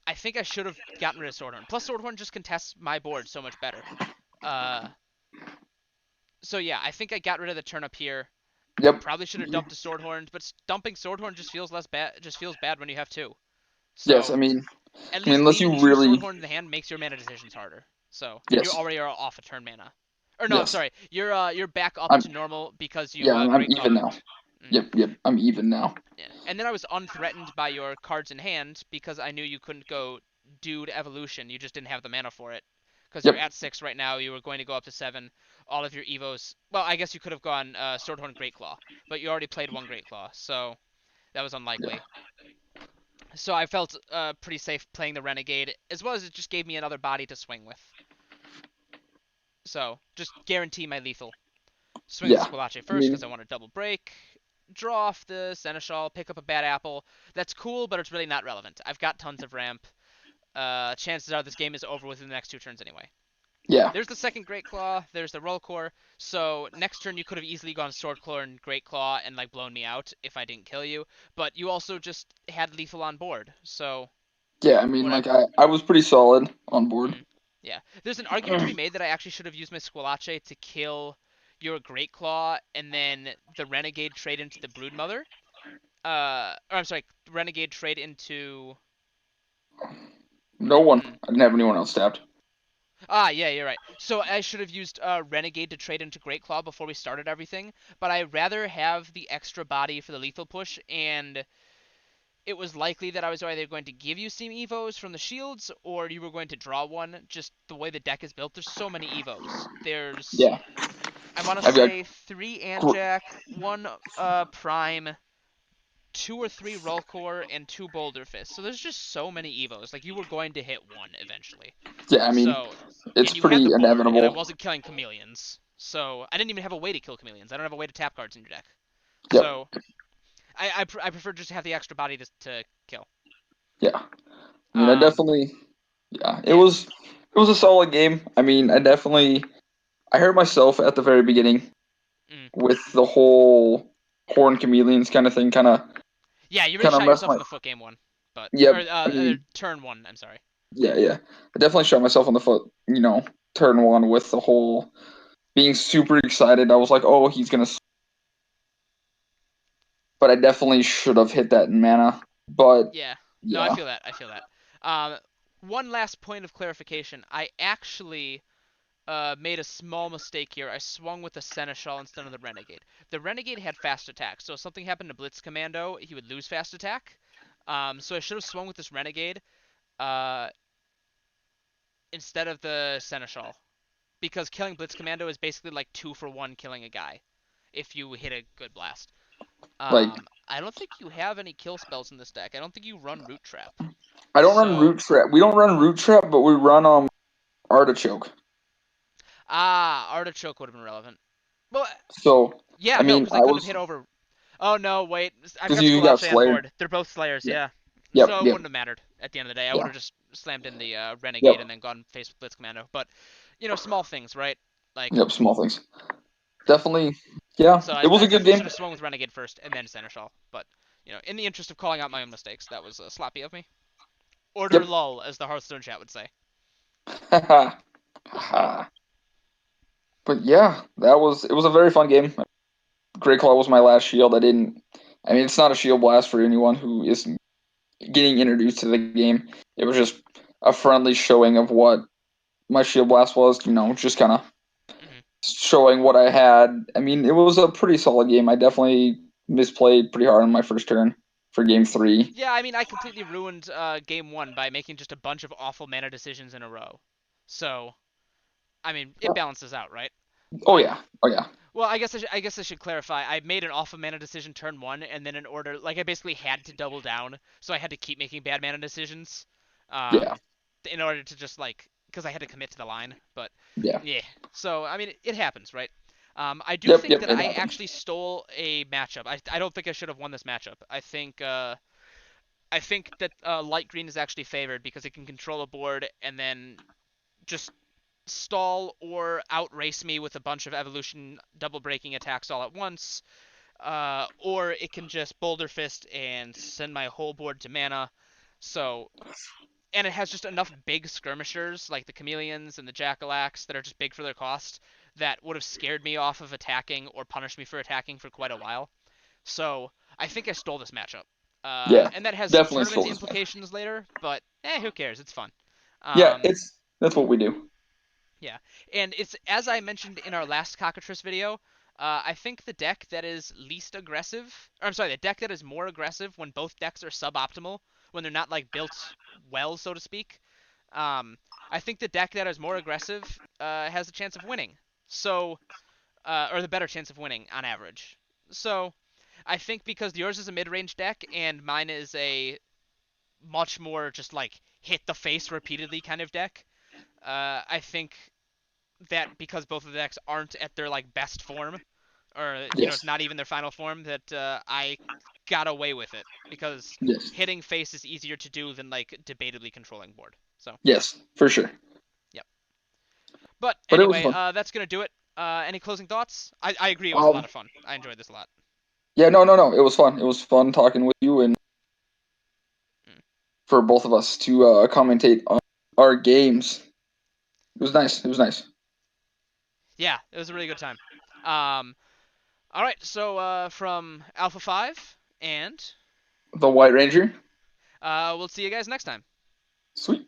I think I should have gotten rid of Swordhorn. Plus, Swordhorn just contests my board so much better. Uh, so yeah, I think I got rid of the turnip here. Yep. Probably should have dumped a Swordhorn, but dumping Swordhorn just feels less bad. Just feels bad when you have two. Yes. So at I mean, least unless leaving you two really. Swordhorn in the hand makes your mana decisions harder. So, and you Yes. already are off a turn mana. Or no, I'm Yes. sorry. You're back up I'm. to normal because you Yeah. I'm Great even Clawed. now. Mm, Yep. Yep. I'm even now. yeah. And then I was unthreatened by your cards in hand because I knew you couldn't go Dude Evolution. You just didn't have the mana for it. Because you're Yep. at 6 right now. You were going to go up to 7. All of your Evos. Well, I guess you could have gone Swordhorn Great Claw. But you already played one Great Claw. So that was Yeah. unlikely. So I felt pretty safe playing the Renegade, as well as it just gave me another body to swing with. So just guarantee my lethal. Swing the Yeah. Squalache I first because mean. I want to double break. Draw off the Seneschal, pick up a bad apple. That's cool, but it's really not relevant. I've got tons of ramp. Chances are this game is over within the next 2 turns anyway. Yeah. There's the second Great Claw. There's the Roll Core. So next turn you could have easily gone Sword Claw and Great Claw and like blown me out if I didn't kill you. But you also just had lethal on board. So Yeah. I mean, like whatever. I was pretty solid on board. Mm, yeah. There's an argument to be made that I actually should have used my Squalache to kill your Great Claw and then the Renegade trade into the Broodmother. Or I'm sorry, Renegade trade into. No one. Hmm. I didn't have anyone else tapped. Ah, yeah, you're right. So I should have used Renegade to trade into Great Claw before we started everything, but I'd rather have the extra body for the lethal push, and it was likely that I was either going to give you some Evos from the shields, or you were going to draw one. Just the way the deck is built, there's so many Evos. There's Yeah. I want to I've got. say 3 Gr- Anjac, 1 Prime, 2 or 3 Rollcore, and 2 Boulder Fist. So there's just so many Evos. Like, you were going to hit one eventually. Yeah. I mean, So, it's and you had pretty the board, and I inevitable. wasn't killing chameleons. So, I didn't even have a way to kill chameleons. I don't have a way to tap cards in your deck. Yep. So, I prefer just to have the extra body to kill. Yeah. I mean, I Um, definitely. Yeah. It yeah. was. It was a solid game. I mean, I definitely. I hurt myself at the very beginning Mm. with the whole horn chameleons kind of thing. Yeah, you really Kind of shot messed yourself my. in the foot game one. But, Yep. or I mean, turn one, I'm sorry. yeah, yeah. I definitely shot myself on the foot. Turn one with the whole being super excited. I was like, oh, he's gonna. But I definitely should have hit that in mana. But Yeah. No, I yeah, feel that. I feel that. Um, one last point of clarification. I actually made a small mistake here. I swung with the Seneschal instead of the Renegade. The Renegade had fast attack, so if something happened to Blitz Commando, he would lose fast attack. So I should have swung with this Renegade uh, instead of the Seneschal. Because killing Blitz Commando is basically like 2 for 1 killing a guy if you hit a good blast. like I don't think you have any kill spells in this deck. I don't think you run Root Trap. I don't run So, root trap. We don't run root trap, but we run artichoke. Artichoke would have been relevant. Well, So yeah, I no, mean, because I I couldn't have was hit over. Oh no, wait, I've because got you got Squalache on Slayer. board. They're both Slayers, Yep, yeah. yep, So it yep, wouldn't have mattered at the end of the day. I would yeah, have just slammed in the yep, Renegade and then gone face with Blitz Commando. But small things, right? Like, yep. Small things. Definitely. Yeah, so it was I a good definitely game. should have swung with Renegade first and then Seneschal. But in the interest of calling out my own mistakes, that was sloppy of me. Order Yep. lull, as the Hearthstone chat would say. Haha. Haha. But yeah, it was a very fun game. Great Claw was my last shield. I didn't. I mean, it's not a shield blast for anyone who is getting introduced to the game. It was just a friendly showing of what my shield blast was. Just kind of Hmm. showing what I had. I mean, it was a pretty solid game. I definitely misplayed pretty hard on my first turn for game three. Yeah, I mean, I completely ruined game one by making just a bunch of awful mana decisions in a row. So, I mean, it balances out, right? Oh Like, yeah, oh yeah, well, I guess I should clarify. I made an awful mana decision turn one, and then in order, like, I basically had to double down, so I had to keep making bad mana decisions, yeah, um, in order to just like, because I had to commit to the line. But yeah. yeah, so I mean, it happens, right? I do Yep, think yep. that It I happens. actually stole a matchup. I don't think I should have won this matchup. I think that light green is actually favored because it can control a board and then just stall or outrace me with a bunch of evolution double breaking attacks all at once. or it can just Boulder Fist and send my whole board to mana. So, and it has just enough big skirmishers like the Chameleons and the Jackalax that are just big for their cost that would have scared me off of attacking or punished me for attacking for quite a while. So I think I stole this matchup. Yeah, And that has some definitely tournament stole this match. implications later, but who cares? It's fun. Yeah, Um, that's what we do. yeah, and it's as I mentioned in our last Cockatrice video. I think the deck that is least aggressive, or I'm sorry, the deck that is more aggressive when both decks are suboptimal, when they're not like built well, so to speak. Um, I think the deck that is more aggressive has a chance of winning. So, or the better chance of winning on average. So, I think because yours is a mid-range deck and mine is a much more just like hit the face repeatedly kind of deck. I think that because both of the decks aren't at their like best form, or Yes, not even their final form, that I got away with it because yes, hitting face is easier to do than like debatably controlling board. So, yes, for sure. yep. But But it was anyway, fun. that's gonna do it. Any closing thoughts? I agree. It was a lot Um, of fun. I enjoyed this a lot. yeah, no, no, no. It was fun. It was fun talking with you and Mm. for both of us to commentate on our games. It was nice. It was nice. Yeah, it was a really good time. Um, all right, so from Alpha 5, and The White Ranger. we'll see you guys next time. Sweet.